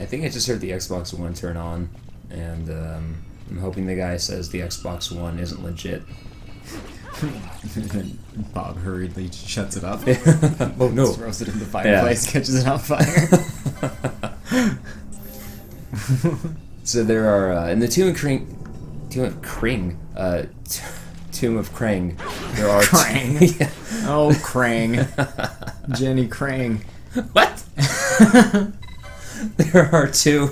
I think I just heard the Xbox One turn on, and I'm hoping the guy says the Xbox One isn't legit. Bob hurriedly shuts it up. Oh no! Throws it in the fireplace, catches it on fire. So there are in the Tomb of Krang. There are Krang. Yeah. Oh, Krang. Jenny Krang. What? There are two.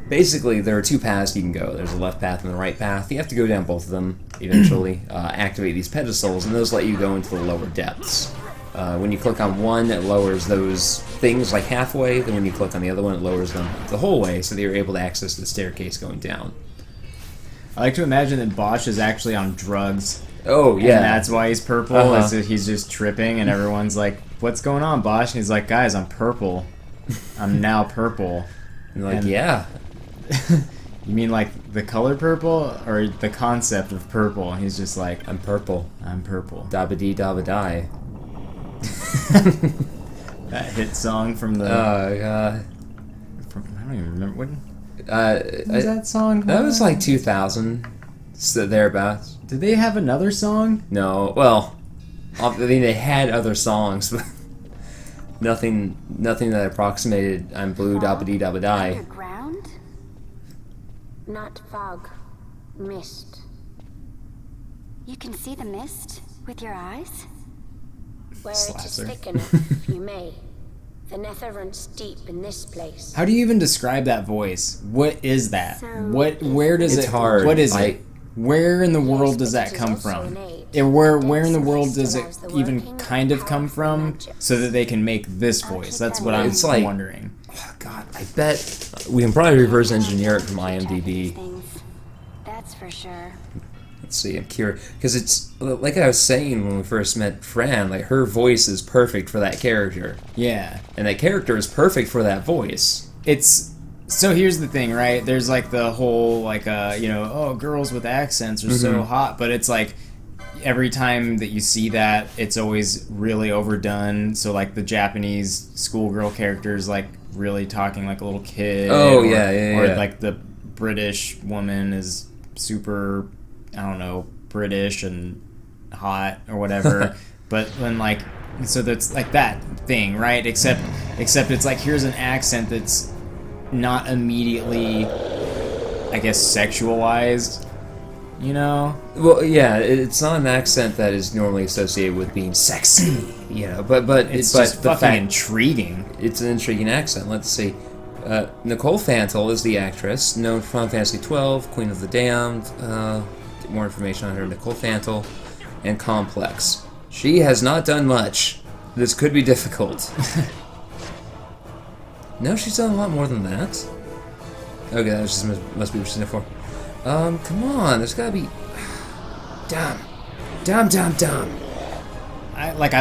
Basically, there are two paths you can go. There's a left path and a right path. You have to go down both of them eventually. Activate these pedestals, and those let you go into the lower depths. When you click on one, it lowers those things like halfway. Then when you click on the other one, it lowers them the whole way, so that you're able to access the staircase going down. I like to imagine that Bosch is actually on drugs. Oh, yeah. And that's why he's purple. Is that he's just tripping, and everyone's like, "What's going on, Bosch?" And he's like, "Guys, I'm purple. I'm now purple." And like, yeah. You mean like the color purple, or the concept of purple? And he's just like, I'm purple. I'm purple. Dabba-dee, dabba-die. That hit song from the... Oh, God. I don't even remember. What was that song? That was like 2000. So thereabouts. Did they have another song? No. Well, I mean, they had other songs, but nothing that approximated I'm blue, dabba-dee, dabba-die. Underground? Not fog. Mist. You can see the mist with your eyes? Where it is Slasher. thick enough, you may. The nether runs deep in this place. How do you even describe that voice? What is that? So Where does It's it... hard. What is it? Where in the world does that come from? And where in the world does it even kind of come from so that they can make this voice? That's what I'm It's like- wondering. Oh, God, I bet we can probably reverse engineer it from IMDb. That's for sure. Let's see, I'm curious. Because it's, like I was saying when we first met Fran, like, her voice is perfect for that character. Yeah. And that character is perfect for that voice. It's... So here's the thing, right? There's like the whole, like, oh, girls with accents are so hot, but it's like... Every time that you see that, it's always really overdone. So, like, the Japanese schoolgirl characters, like, really talking like a little kid. Oh, or, yeah. Or, like, the British woman is super, I don't know, British and hot or whatever. But when, like, so that's, like, that thing, right? Except it's, like, here's an accent that's not immediately, I guess, sexualized. You know? Well, yeah, it's not an accent that is normally associated with being sexy, you know, but It's but just the fucking fact, intriguing. it's an intriguing accent. Let's see. Nicole Fantel is the actress, known for Final Fantasy XII, Queen of the Damned. Get more information on her. Nicole Fantel and Complex. She has not done much. This could be difficult. No, she's done a lot more than that. Okay, that just must be what she's in it for. Come on, there's gotta be... Dumb. I like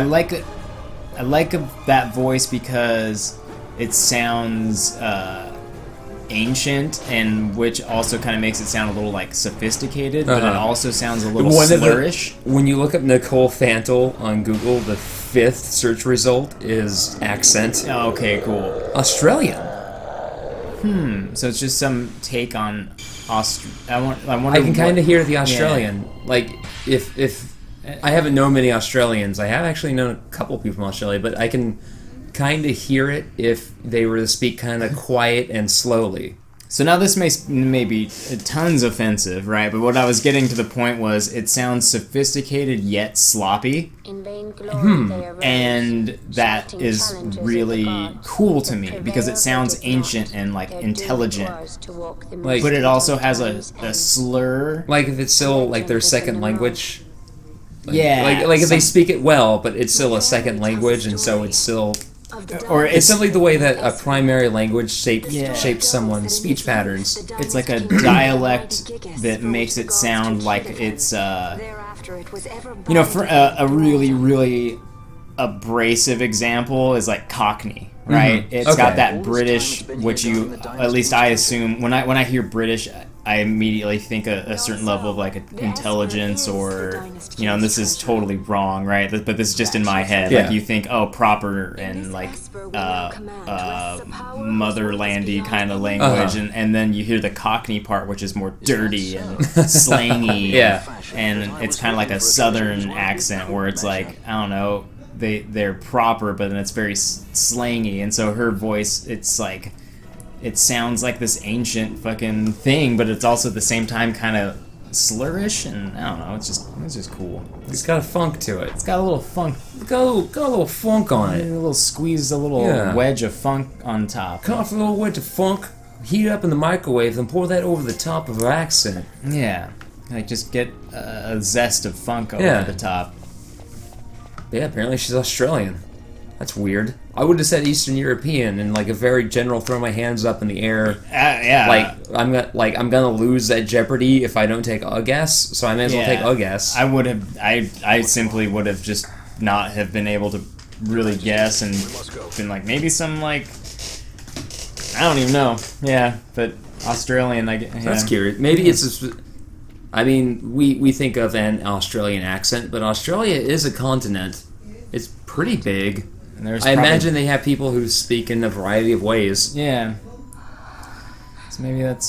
that voice because it sounds ancient, and which also kind of makes it sound a little like sophisticated, but it also sounds a little slurish. When you look up Nicole Fantel on Google, the 5th search result is accent. Oh, okay, cool. Australian. So it's just some take on I wonder. I can kind of hear the Australian. Yeah. Like, if I haven't known many Australians, I have actually known a couple people from Australia, but I can kind of hear it if they were to speak kind of quiet and slowly. So now this may be tons offensive, right? But what I was getting to the point was it sounds sophisticated yet sloppy. In vain glory they arose, And that shouting is challenges really at the gods. cool to me But because it sounds prevailed ancient not. and like Their intelligent. doom was to walk the Like- But it also has times a end. slur. Like, if it's still, like, their second language. Yeah. Like if they speak it well, but it's still a second language, and so it's still... Or It's simply the way that a primary language shapes someone's speech patterns. It's like a dialect that makes it sound like it's, for a really, really abrasive example is like Cockney, right? It's got Okay. that British, which at least I assume, when I hear British, I immediately think a certain level of like intelligence, or and this is totally wrong, right? But this is just in my head. Yeah. Like you think, oh, proper and like motherlandy kind of language, and then you hear the Cockney part, which is more dirty and slangy. Yeah. And it's kind of like a southern accent where it's like, I don't know, they're proper, but then it's very slangy, and so her voice, it's like, it sounds like this ancient fucking thing, but it's also at the same time kind of slurish, and I don't know, it's just cool. It's got a funk to it. It's got a little funk. It's got a little funk on A it. little squeeze, a little wedge of funk on top. Cut off a little wedge of funk, heat it up in the microwave, then pour that over the top of her accent. Yeah. Like, just get a zest of funk over the top. Yeah, apparently she's Australian. That's weird. I would have said Eastern European in like a very general throw my hands up in the air. Yeah. I'm gonna lose at Jeopardy if I don't take a guess, so I may as well take a guess. I simply would have just not have been able to really guess and been like, maybe some like, I don't even know. Yeah, but Australian, like, yeah. That's curious. Maybe it's I mean, we think of an Australian accent, but Australia is a continent. It's pretty big. I imagine they have people who speak in a variety of ways. Yeah. So maybe that's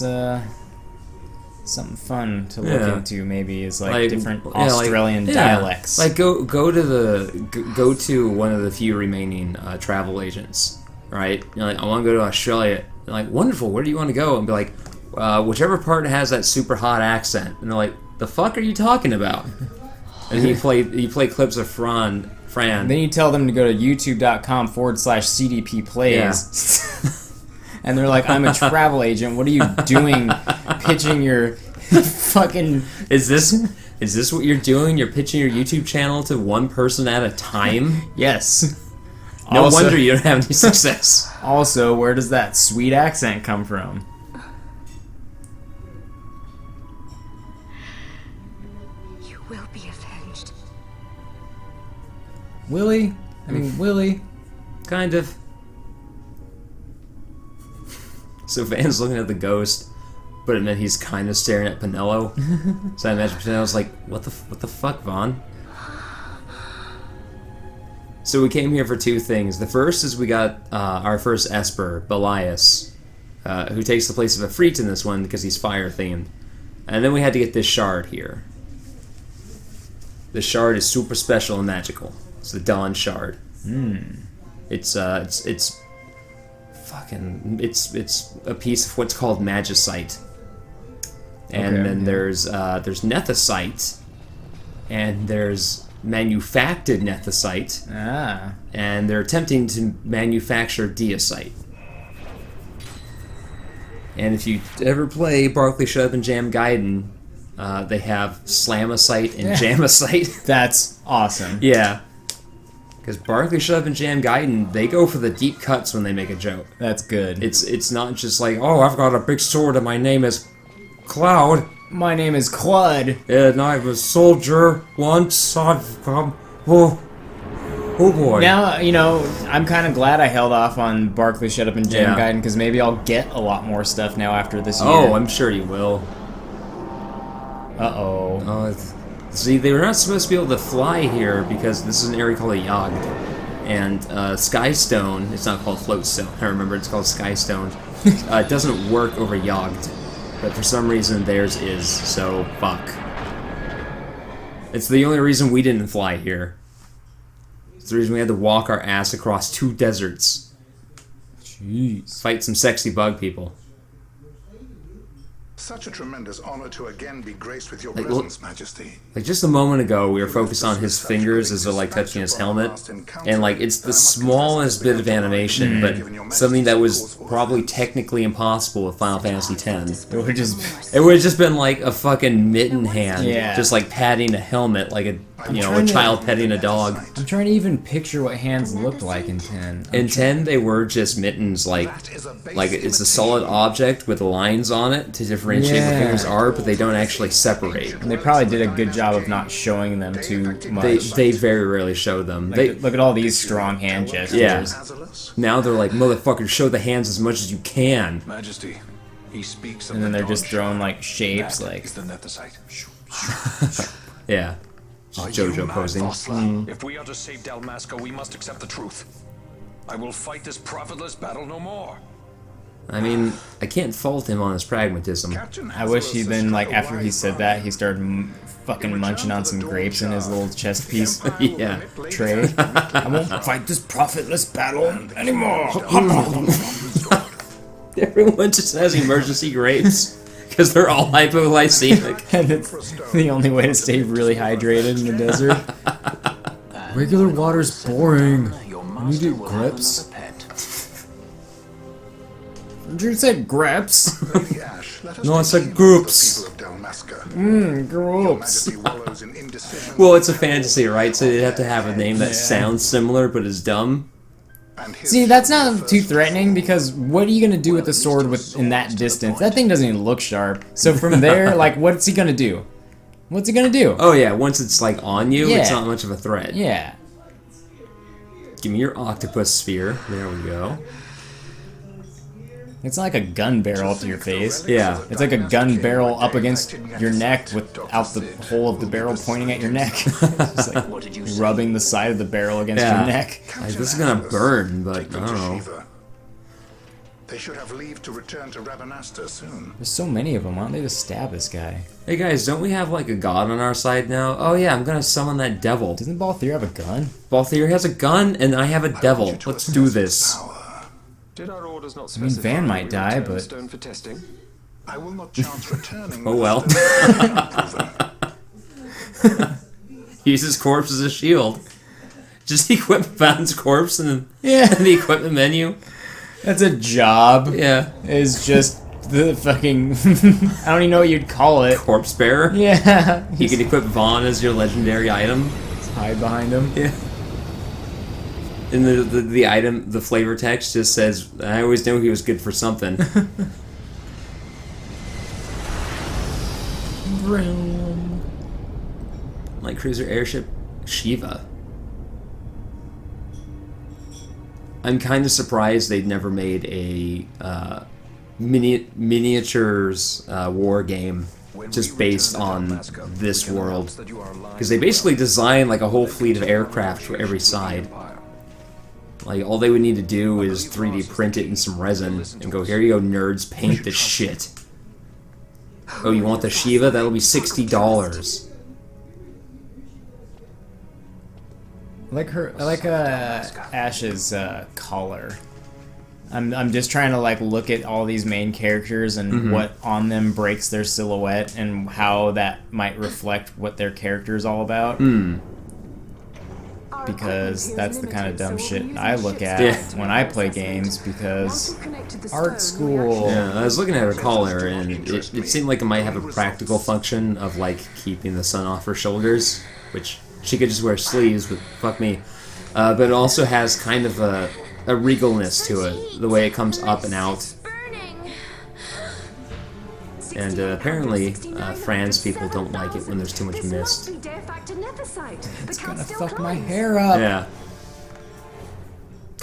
something fun to look into. Maybe is like different Australian dialects. Like go to one of the few remaining travel agents, right? You're like, I want to go to Australia. They're like, wonderful. Where do you want to go? And be like, whichever part has that super hot accent. And they're like, the fuck are you talking about? And you play clips of Fran. Then you tell them to go to youtube.com/CDP plays. Yeah. And they're like, I'm a travel agent. What are you doing pitching your fucking... Is this what you're doing? You're pitching your YouTube channel to one person at a time? Yes. No wonder you don't have any success. Also, where does that sweet accent come from? You will be avenged. Willie? I mean, Willie? Kind of. So Van's looking at the ghost, but it meant he's kind of staring at Pinello. So I imagine Pinello's like, what the fuck, Vaughn? So we came here for two things. The first is we got our first Esper, Belias, who takes the place of Efreet in this one because he's fire-themed. And then we had to get this shard here. The shard is super special and magical. It's the Dawn Shard. It's a piece of what's called magicite. And then there's nethicite, and there's manufactured nethicite, and they're attempting to manufacture deicite. And if you ever play Barkley Shut Up and Jam Gaiden, they have slamicite and jamicite. That's awesome. Yeah. Because Barkley Shut Up and Jam Gaiden, they go for the deep cuts when they make a joke. That's good. It's not just like, oh, I've got a big sword and my name is Cloud. My name is Clud. And I was a soldier once. I've come... Oh boy. Now, I'm kind of glad I held off on Barkley Shut Up and Jam Gaiden, because maybe I'll get a lot more stuff now after this year. Oh, I'm sure you will. Uh-oh. See, they were not supposed to be able to fly here because this is an area called a Yogd. And Skystone, it's not called Floatstone, I remember it's called Skystone, it doesn't work over Yogd. But for some reason theirs is, so fuck. It's the only reason we didn't fly here. It's the reason we had to walk our ass across 2 deserts. Jeez. Fight some sexy bug people. Such a tremendous honor to again be graced with your presence, Majesty. Like just a moment ago, we were focused on his fingers as they're like touching his helmet, and like it's the smallest bit of animation, but something that was probably technically impossible with Final Fantasy X. It would have just been like a fucking mitten hand, just like patting a helmet, like a child petting a dog. I'm trying to even picture what hands looked like in 10. In 10, they were just mittens, like it's a solid object with lines on it to differentiate what fingers are, but they don't actually separate. And they probably did a good job of not showing them too much. They very rarely show them. Look at all these strong hand gestures. Yeah. Now they're like, motherfucker, show the hands as much as you can. Majesty, He speaks And then they're just throwing like shapes, like the Nethicite. Yeah. Just JoJo posing. If we are to save Dalmasca, we must accept the truth. I will fight this profitless battle no more. I mean, I can't fault him on his pragmatism. I wish he'd been like after he said that he started fucking munching on some grapes in his little chest piece Yeah. tray. I won't fight this profitless battle anymore. Everyone just has emergency grapes because they're all hypoglycemic. And it's the only way to stay really hydrated in the desert. Regular water's boring. I need to get grapes. Did you say grapes? No, I said groups. Groups. Well, it's a fantasy, right? So you'd have to have a name that sounds similar but is dumb. See, that's not too threatening because what are you gonna do with the sword in that distance? That thing doesn't even look sharp. So from there, like, what's he gonna do? What's he gonna do? Oh yeah, once it's like on you, it's Yeah. not much of a threat. Yeah. Give me your octopus sphere. There we go. It's not like a gun barrel to your face. Yeah. It's like a gun barrel up against your neck without the hole of the barrel pointing at your neck. Just like rubbing the side of the barrel against Yeah. your neck. Like, this is gonna burn, but I don't know. They should have leave to return to Rabanasta soon. There's so many of them. Why don't they just stab this guy? Hey guys, don't we have like a god on our side now? Oh yeah, I'm gonna summon that devil. Doesn't Balthier have a gun? Balthier has a gun, and I have a devil. Let's do this. Did our orders not I mean, specify Van might we die, return but Stone for testing? I will not chance returning. Oh well. Use his corpse as a shield. Just equip Van's corpse in the equipment menu. That's a job. Yeah. Is just the fucking I don't even know what you'd call it. Corpse bearer. Yeah. You can equip Vaughn as your legendary item. Hide behind him. Yeah. And the item, the flavor text just says, I always knew he was good for something. Vroom. Light cruiser airship Shiva. I'm kind of surprised they'd never made a miniatures war game just based on this world. Because they basically designed like a whole fleet of aircraft for every side. Like, all they would need to do is 3D print it in some resin and go, here you go, nerds, paint the shit. Oh, you want the Shiva? That'll be $60. I like Ash's collar. I'm just trying to like look at all these main characters and what on them breaks their silhouette and how that might reflect what their character is all about. Because that's the kind of dumb shit I look at when I play games, because art school. Yeah, I was looking at her collar, and it seemed like it might have a practical function of, like, keeping the sun off her shoulders, which she could just wear sleeves, but fuck me. But it also has kind of a regalness to it, the way it comes up and out. And apparently, France people don't like it when there's too much mist. It's gonna fuck my hair up. Yeah.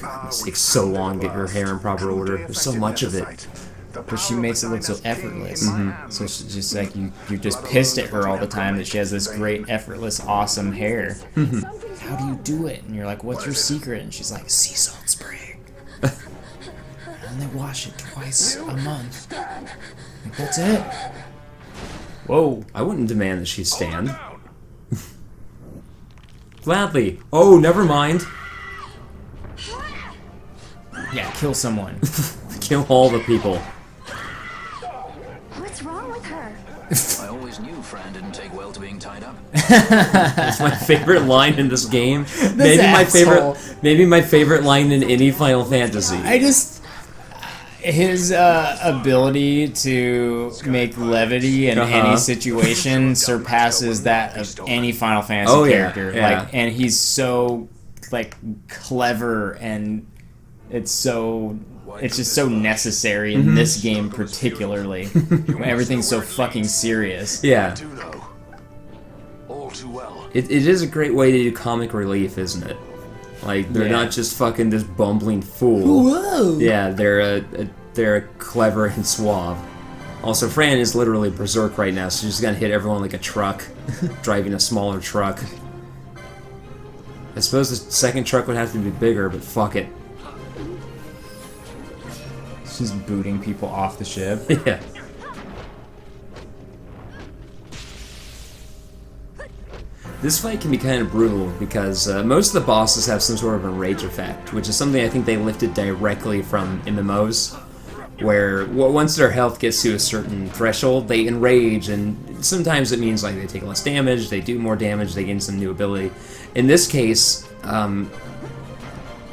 God, this takes so long to get your hair in proper order. There's so much of it. But she makes it look so effortless. So she's just like, you're just pissed at her all the time that she has this great, effortless, awesome hair. How do you do it? And you're like, what's your secret? And she's like, sea salt spray. I only wash it twice a month. Like, that's it. Whoa. I wouldn't demand that she stand. Gladly. Oh, never mind. Yeah, kill someone. Kill all the people. What's wrong with her? I always knew Fran didn't take well to being tied up. That's my favorite line in this game. Maybe asshole. maybe my favorite line in any Final Fantasy. His ability to make levity in any situation surpasses that of any Final Fantasy character. Yeah. Like, and he's so like clever, and it's just so necessary in this game particularly. When everything's so fucking serious. Yeah. Do know all too well. It is a great way to do comic relief, isn't it? Like, they're not just this bumbling fool. Whoa! Yeah, they're clever and suave. Also, Fran is literally berserk right now, so she's gonna hit everyone like a truck, driving a smaller truck. I suppose the second truck would have to be bigger, but fuck it. She's booting people off the ship. Yeah. This fight can be kind of brutal because most of the bosses have some sort of enrage effect, which is something I think they lifted directly from MMOs, where once their health gets to a certain threshold, they enrage, and sometimes it means like they take less damage, they do more damage, they gain some new ability. In this case,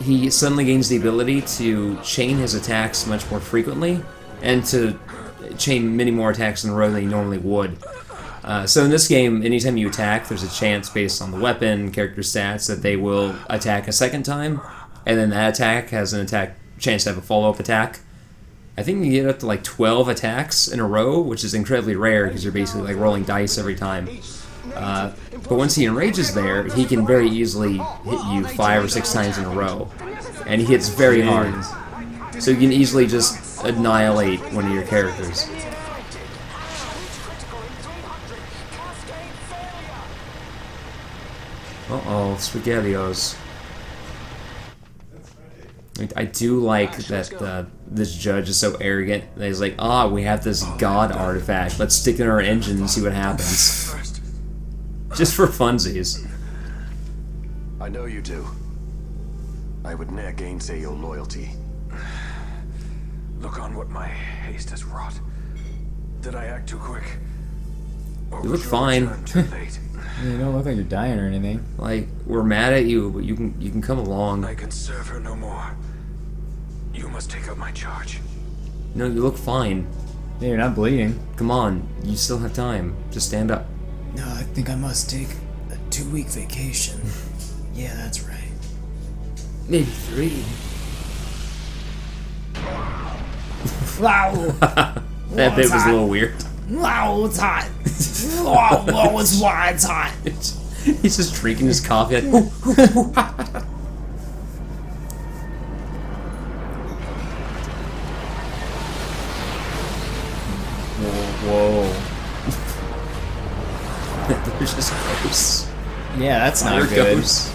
he suddenly gains the ability to chain his attacks much more frequently, and to chain many more attacks in a row than he normally would. So in this game, anytime you attack, there's a chance based on the weapon, character stats, that they will attack a second time, and then that attack has an chance to have a follow-up attack. I think you get up to like 12 attacks in a row, which is incredibly rare because you're basically like rolling dice every time. But once he enrages there, he can very easily hit you 5 or 6 times in a row, and he hits very hard. So you can easily just annihilate one of your characters. Uh-oh, SpaghettiOs. I do like that this judge is so arrogant that he's like, we have this god artifact. Let's stick it in our engine and see what happens. Just for funsies. I know you do. I would ne'er gainsay your loyalty. Look on what my haste has wrought. Did I act too quick? Or You look was your fine. return too late? You don't look like you're dying or anything. Like, we're mad at you, but you can come along. I can serve her no more. You must take up my charge. No, you look fine. Yeah, you're not bleeding. Come on, you still have time. Just stand up. No, I think I must take a 2-week vacation. Yeah, that's right. Maybe 3. Wow! That bit was a little weird. Wow, it's hot! Wow, it's hot, it's hot! He's just drinking his coffee. Like, Whoa. There's just gross. Yeah, that's not Fire good. goes.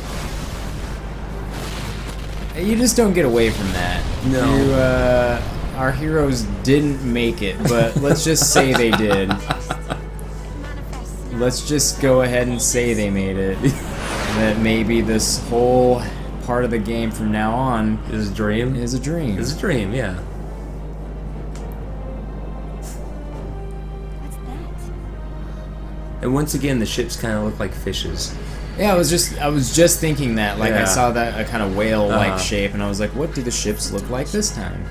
You just don't get away from that. No. You, our heroes didn't make it, but let's just say they did. Let's just go ahead and say they made it. And that maybe this whole part of the game from now on Is a dream? is a dream. It's a dream, yeah. What's that? And once again, the ships kind of look like fishes. Yeah, I was just thinking that. Like, I Yeah. saw that a kind of whale-like Uh-huh. shape, and I was like, what do the ships look like this time?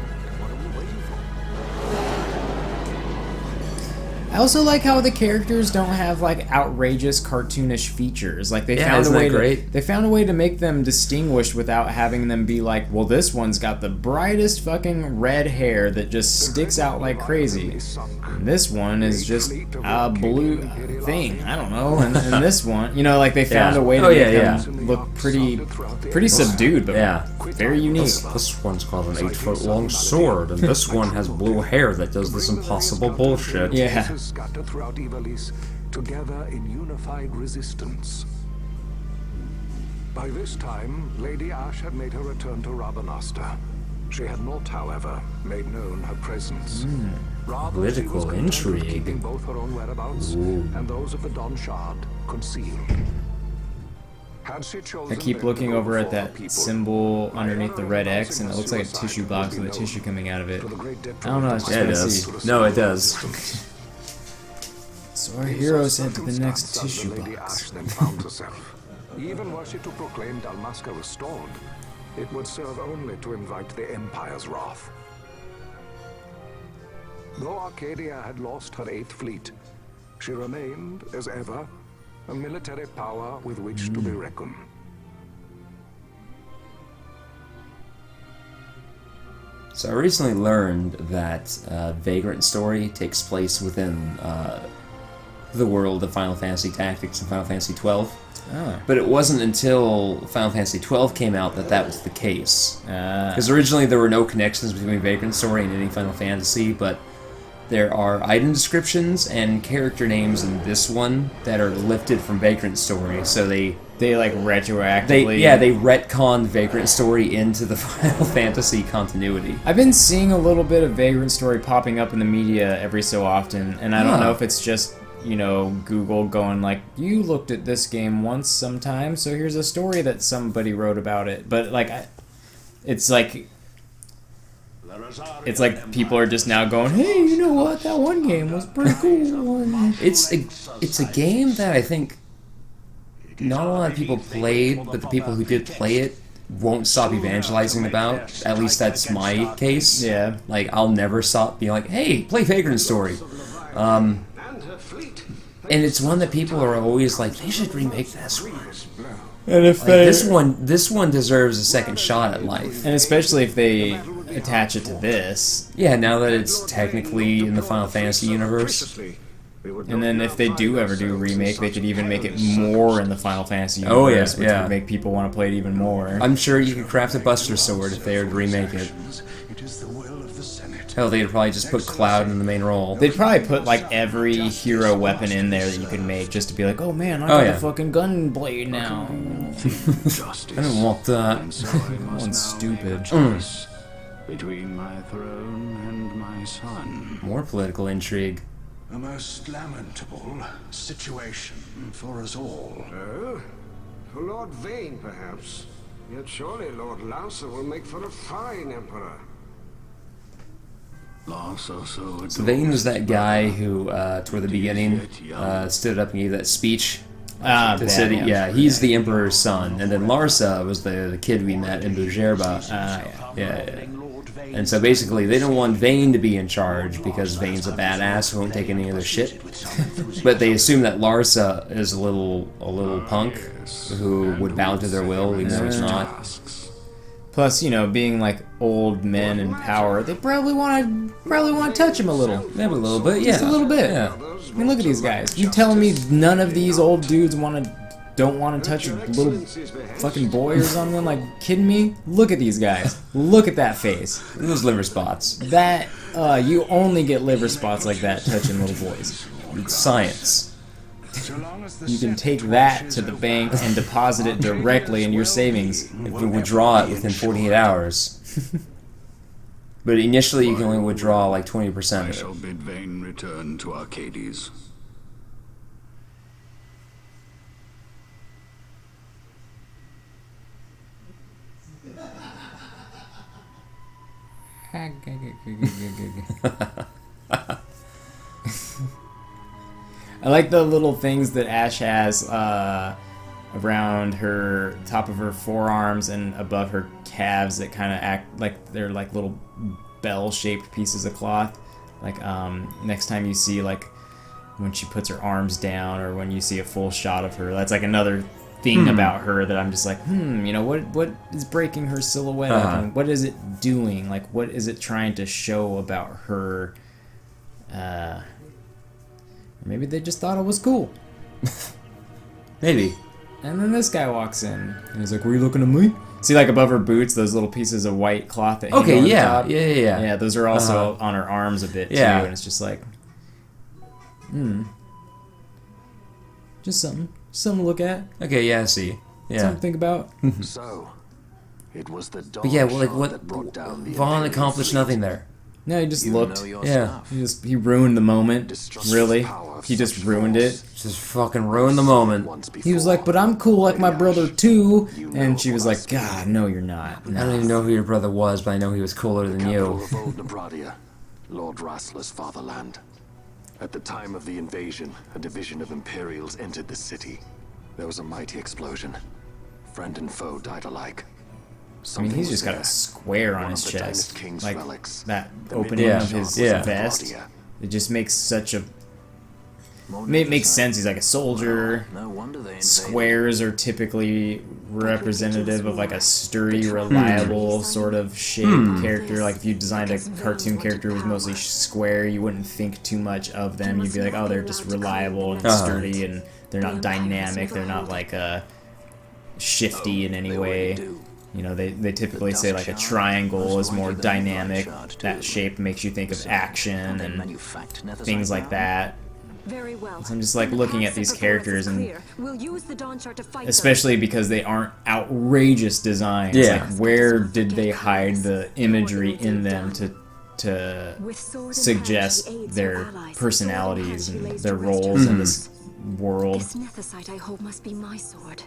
I also like how the characters don't have like outrageous cartoonish features. Like they Yeah, found a isn't way that great? they found a way to make them distinguished without having them be like, well, this one's got the brightest fucking red hair that just sticks out like crazy. And this one is just a blue thing. I don't know. And this one, you know, like they found Yeah. a way to Oh, make yeah, them look pretty subdued, but Yeah. very unique. This one's got an 8-foot-long sword, and this one has blue hair that does this impossible bullshit. Yeah. Scattered throughout Ivalice, together in unified resistance. By this time, Lady Ash had made her return to Rabanasta. She had not, however, made known her presence. Rather, she was Political content with intrigue. keeping both her own whereabouts and those of the Don Shard concealed. Had she chosen I keep then looking to go over at before her that people, symbol underneath the red However, X, and it looks like a suicide tissue would box be with a known tissue coming out of it. to the great I don't know, it's just Yeah, it what I does. see. No, it does. So our heroes head to the next Circumstance as tissue the Lady box. Ash then found herself. Even were she to proclaim Dalmasca restored, it would serve only to invite the Empire's wrath. Though Arcadia had lost her 8th fleet, she remained, as ever, a military power with which to be reckoned. So I recently learned that Vagrant story takes place within the world of Final Fantasy Tactics and Final Fantasy XII. Oh. But it wasn't until Final Fantasy XII came out that was the case. Ah. Because originally there were no connections between Vagrant story and any Final Fantasy, but there are item descriptions and character names in this one that are lifted from Vagrant Story, so they like retroactively. they retconned Vagrant Story into the Final Fantasy continuity. I've been seeing a little bit of Vagrant Story popping up in the media every so often, and I don't know if it's just, you know, Google going like, you looked at this game once sometime, so here's a story that somebody wrote about it. But like, it's like people are just now going, hey, you know what? That one game was pretty cool. It's a game that I think not a lot of people played, but the people who did play it won't stop evangelizing about. At least that's my case. Yeah. Like, I'll never stop being like, hey, play Vagrant Story. And it's one that people are always like, they should remake this one. And if like, this one deserves a second shot at life. And especially if they attach it to this. Yeah, now that it's technically in the Final Fantasy universe. And then if they do ever do a remake, they could even make it more in the Final Fantasy universe, which would make people want to play it even more. I'm sure you could craft a Buster Sword if they were to remake it. Hell, they'd probably just put Cloud in the main role. They'd probably put like every hero weapon in there that you could make just to be like, oh man, I got a fucking gun blade now. I don't want that. One's stupid. Between my throne and my son. More political intrigue. A most lamentable situation for us all. Oh? For Lord Vane, perhaps. Yet surely Lord Lancer will make for a fine emperor. So Vane was that guy who, toward the beginning, stood up and gave that speech to the city. Yeah, he's the Emperor's son. And then Larsa was the kid we met in Bujerba. Yeah. And so basically, they don't want Vane to be in charge because Vane's a badass who won't take any of their shit. But they assume that Larsa is a little punk who would bow to their will, even though he's not. Plus, you know, being like old men in power, they probably want to touch him a little. Maybe a little bit, yeah. Just a little bit. Yeah. I mean, look at these guys. You telling me none of these old dudes don't want to touch a little fucking boy or something? Like, kidding me? Look at these guys. Look at that face. Those liver spots. That, you only get liver spots like that touching little boys. It's science. You can take that to the bank and deposit it directly in your savings. If you withdraw it within 48 hours. But initially you can only withdraw like 20% of it. I shall bid Vane return to Arcades. I like the little things that Ash has around her top of her forearms and above her calves that kind of act like they're like little bell-shaped pieces of cloth. Like next time you see like when she puts her arms down or when you see a full shot of her, that's like another thing about her that I'm just like, you know, what is breaking her silhouette up and what is it doing? Like, what is it trying to show about her? Maybe they just thought it was cool. Maybe. And then this guy walks in and he's like, "Were you looking at me?" See, like above her boots, those little pieces of white cloth that hang on the top. Yeah. Yeah, those are also on her arms a bit too, and it's just like, just something to look at. Okay, yeah, I see. Yeah. Something to think about. So, it was the dog But yeah, well, like shot what? that brought down the Vaughn invading accomplished fleet. nothing there. No, he just You looked. know your Yeah. stuff. He ruined the moment. Really, Power of he just such ruined force. it. Just fucking ruined the moment. Once He was before. like, "But I'm cool like my brother too," You know and she was like, us. "God, no, you're not." I don't even know who your brother was, but I know he was cooler than Capital you. of old Nebradia, Lord Rassler's fatherland. At the time of the invasion, a division of Imperials entered the city. There was a mighty explosion. Friend and foe died alike. I mean, he's just got a square on his One of the chest, Dynast King's like relics. that The opening midnight of shot his was Yeah. vest. Nebradia. It just makes such a. It makes sense. He's like a soldier. No wonder they invaded. Squares are typically representative of like a sturdy, reliable sort of shaped character. Like if you designed a cartoon character who was mostly square, you wouldn't think too much of them. You'd be like, oh, they're just reliable and sturdy, and they're not dynamic. They're not like shifty in any way. You know, they typically say like a triangle is more dynamic. That shape makes you think of action and things like that. Very well. So I'm just like looking at these characters, and we'll use the Dawn Shard to fight especially because they aren't outrageous designs. Yeah. Like, where did they hide the imagery in them to suggest their personalities and their roles in this world? This nethicite I hold must be my sword.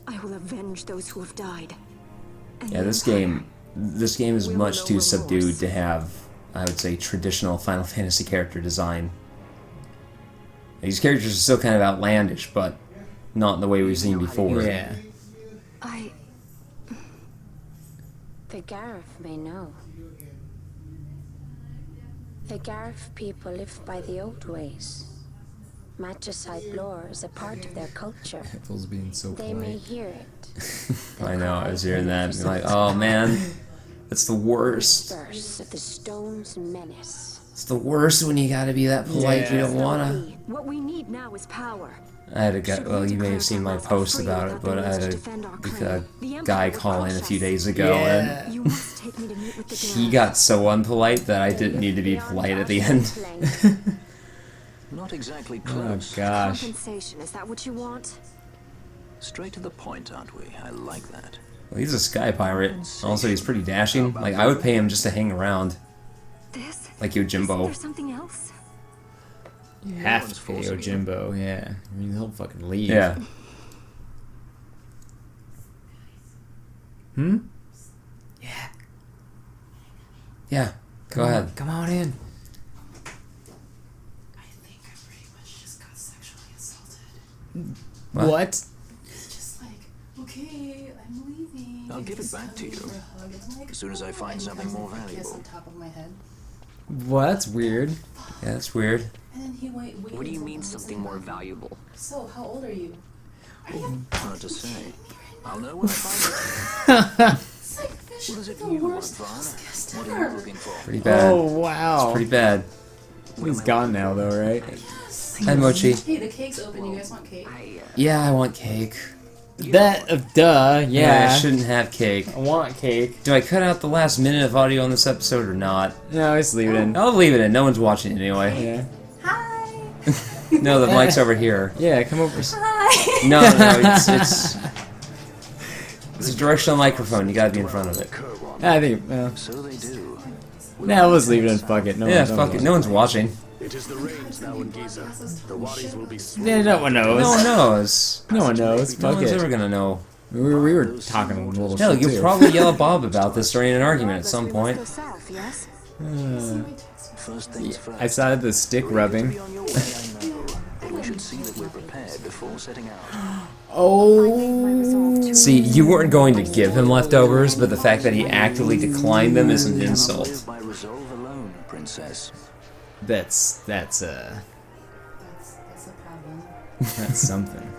I will avenge those who have died. Yeah, this game is much too subdued to have, I would say, traditional Final Fantasy character design. These characters are still kind of outlandish, but not in the way we've seen before. Yeah. The Garif may know. The Garif people live by the old ways. Matricide lore is a part of their culture. Apple's being so They may hear it. I know, I was hearing that, and like, oh man, that's the worst. Bursts of the stone's menace. It's the worst when you gotta be that polite, you don't wanna. What we need now is power. I had a guy, well, you may have seen my post about it, but I had a guy call in a few days ago, and You must take me to meet with the he got so unpolite that I didn't need to be polite at the end. Not exactly Oh close. gosh. compensation. Is that what you want? Straight to the point, aren't we? I like that. Well, he's a sky pirate. Also, he's pretty dashing. Like, I would pay him just to hang around. This? Like Yojimbo. There's something else? You have to pay Yojimbo, yeah. I mean, he'll fucking leave. Yeah. Hmm? Yeah. Yeah. Go ahead. Come on in. I think I pretty much just got sexually assaulted. What? Just like, okay, I'm leaving. I'll give it back to you as soon as I find something more valuable. On top of my head. Well, that's weird. Yeah, that's weird. And then he wait. What do you mean something more valuable? So, how old are you? Hard to say. I'll know when I find it. It's like fish. What is it The you want, worst Vaughn? What are ever. you looking for? Pretty bad. Oh, wow. It's pretty bad. He's gone now, though, right? Hi, Mochi. Hey, the cake's open. You guys want cake? Yeah, I want cake. That, duh, yeah. I shouldn't have cake. I want cake. Do I cut out the last minute of audio on this episode or not? No, just leave it in. I'll leave it in. No one's watching it anyway. Yeah. Hi. No, the mic's over here. Yeah, come over. Hi. No, it's a directional microphone. You gotta be in front of it. I think, well. So they do. Nah, let's leave it in. Fuck it. No Yeah, one, fuck it. No one's watching. It is the rains now in Giza. The wadis will be Yeah, no one knows. No one knows. No one knows. No Fuck one's it. ever gonna know. We were talking a little Hell, shit, you'll too. probably yell at Bob about this during an argument at some point. Yes? First things first. I saw the stick rubbing. Be on your way, I know. But we should see that we're prepared before setting out. Oh. See, you weren't going to give him leftovers, but the fact that he actively declined them is an insult. Live by resolve alone, princess. That's That's a problem. that's something.